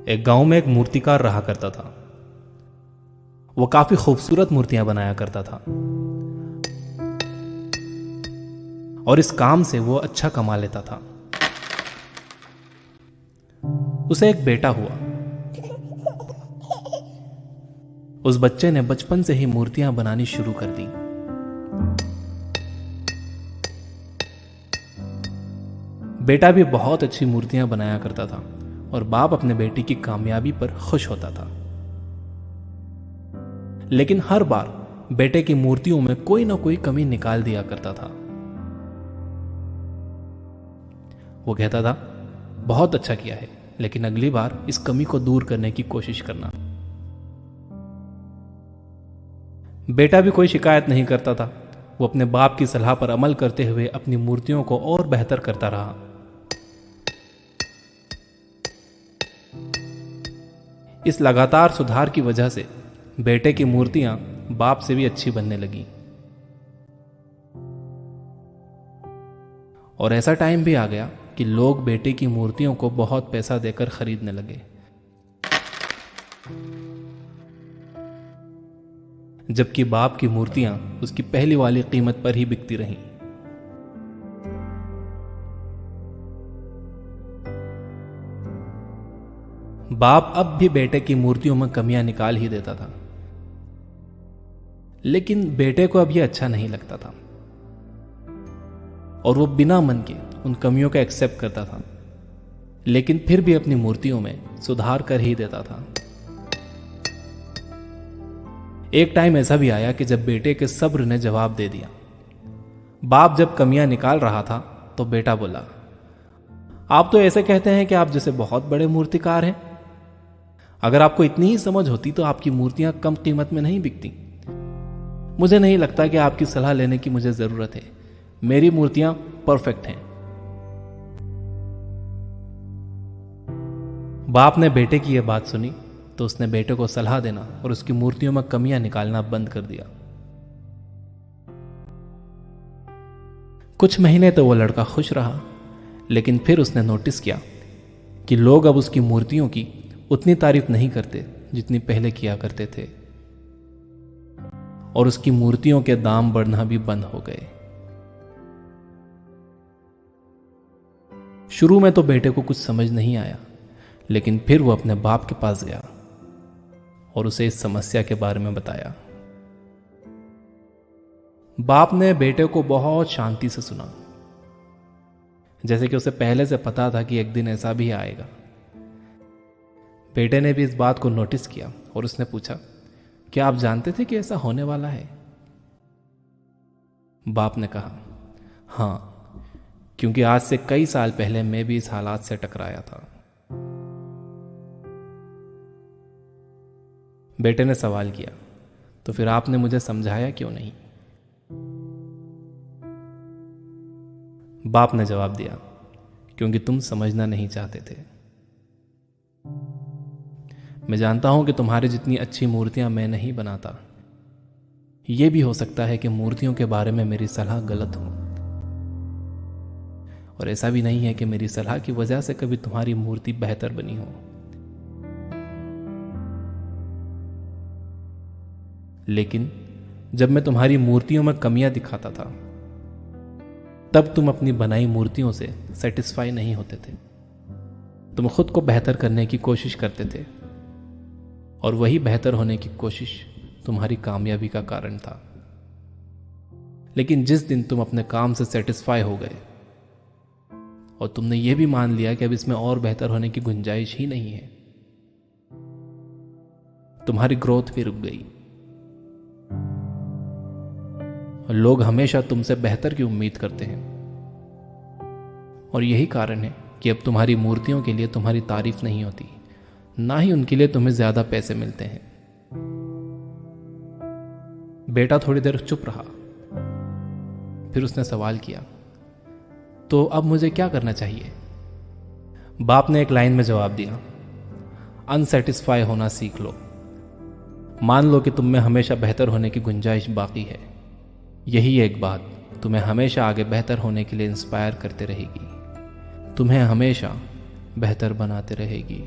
एक गांव में एक मूर्तिकार रहा करता था। वो काफी खूबसूरत मूर्तियां बनाया करता था और इस काम से वो अच्छा कमा लेता था। उसे एक बेटा हुआ। उस बच्चे ने बचपन से ही मूर्तियां बनानी शुरू कर दी। बेटा भी बहुत अच्छी मूर्तियां बनाया करता था और बाप अपने बेटे की कामयाबी पर खुश होता था। लेकिन हर बार बेटे की मूर्तियों में कोई ना कोई कमी निकाल दिया करता था। वो कहता था, बहुत अच्छा किया है, लेकिन अगली बार इस कमी को दूर करने की कोशिश करना। बेटा भी कोई शिकायत नहीं करता था। वो अपने बाप की सलाह पर अमल करते हुए अपनी मूर्तियों को और बेहतर करता रहा। इस लगातार सुधार की वजह से बेटे की मूर्तियां बाप से भी अच्छी बनने लगी। और ऐसा टाइम भी आ गया कि लोग बेटे की मूर्तियों को बहुत पैसा देकर खरीदने लगे। जबकि बाप की मूर्तियां उसकी पहली वाली कीमत पर ही बिकती रहीं। बाप अब भी बेटे की मूर्तियों में कमियां निकाल ही देता था, लेकिन बेटे को अब यह अच्छा नहीं लगता था और वो बिना मन के उन कमियों का एक्सेप्ट करता था, लेकिन फिर भी अपनी मूर्तियों में सुधार कर ही देता था। एक टाइम ऐसा भी आया कि जब बेटे के सब्र ने जवाब दे दिया। बाप जब कमियां निकाल रहा था तो बेटा बोला, आप तो ऐसे कहते हैं कि आप जैसे बहुत बड़े मूर्तिकार हैं। अगर आपको इतनी ही समझ होती तो आपकी मूर्तियां कम कीमत में नहीं बिकती। मुझे नहीं लगता कि आपकी सलाह लेने की मुझे जरूरत है। मेरी मूर्तियां परफेक्ट हैं। बाप ने बेटे की यह बात सुनी तो उसने बेटे को सलाह देना और उसकी मूर्तियों में कमियां निकालना बंद कर दिया। कुछ महीने तो वो लड़का खुश रहा, लेकिन फिर उसने नोटिस किया कि लोग अब उसकी मूर्तियों की उतनी तारीफ नहीं करते जितनी पहले किया करते थे और उसकी मूर्तियों के दाम बढ़ना भी बंद हो गए। शुरू में तो बेटे को कुछ समझ नहीं आया, लेकिन फिर वो अपने बाप के पास गया और उसे इस समस्या के बारे में बताया। बाप ने बेटे को बहुत शांति से सुना, जैसे कि उसे पहले से पता था कि एक दिन ऐसा भी आएगा। बेटे ने भी इस बात को नोटिस किया और उसने पूछा, क्या आप जानते थे कि ऐसा होने वाला है? बाप ने कहा, हां, क्योंकि आज से कई साल पहले मैं भी इस हालात से टकराया था। बेटे ने सवाल किया, तो फिर आपने मुझे समझाया क्यों नहीं? बाप ने जवाब दिया, क्योंकि तुम समझना नहीं चाहते थे। मैं जानता हूं कि तुम्हारी जितनी अच्छी मूर्तियां मैं नहीं बनाता। यह भी हो सकता है कि मूर्तियों के बारे में मेरी सलाह गलत हो, और ऐसा भी नहीं है कि मेरी सलाह की वजह से कभी तुम्हारी मूर्ति बेहतर बनी हो। लेकिन जब मैं तुम्हारी मूर्तियों में कमियां दिखाता था, तब तुम अपनी बनाई मूर्तियों से सेटिस्फाई नहीं होते थे। तुम खुद को बेहतर करने की कोशिश करते थे और वही बेहतर होने की कोशिश तुम्हारी कामयाबी का कारण था। लेकिन जिस दिन तुम अपने काम से सेटिस्फाई हो गए और तुमने यह भी मान लिया कि अब इसमें और बेहतर होने की गुंजाइश ही नहीं है, तुम्हारी ग्रोथ भी रुक गई। और लोग हमेशा तुमसे बेहतर की उम्मीद करते हैं, और यही कारण है कि अब तुम्हारी मूर्तियों के लिए तुम्हारी तारीफ नहीं होती, ना ही उनके लिए तुम्हें ज्यादा पैसे मिलते हैं। बेटा थोड़ी देर चुप रहा, फिर उसने सवाल किया, तो अब मुझे क्या करना चाहिए? बाप ने एक लाइन में जवाब दिया, अनसेटिस्फाई होना सीख लो। मान लो कि तुम में हमेशा बेहतर होने की गुंजाइश बाकी है। यही एक बात तुम्हें हमेशा आगे बेहतर होने के लिए इंस्पायर करते रहेगी, तुम्हें हमेशा बेहतर बनाते रहेगी।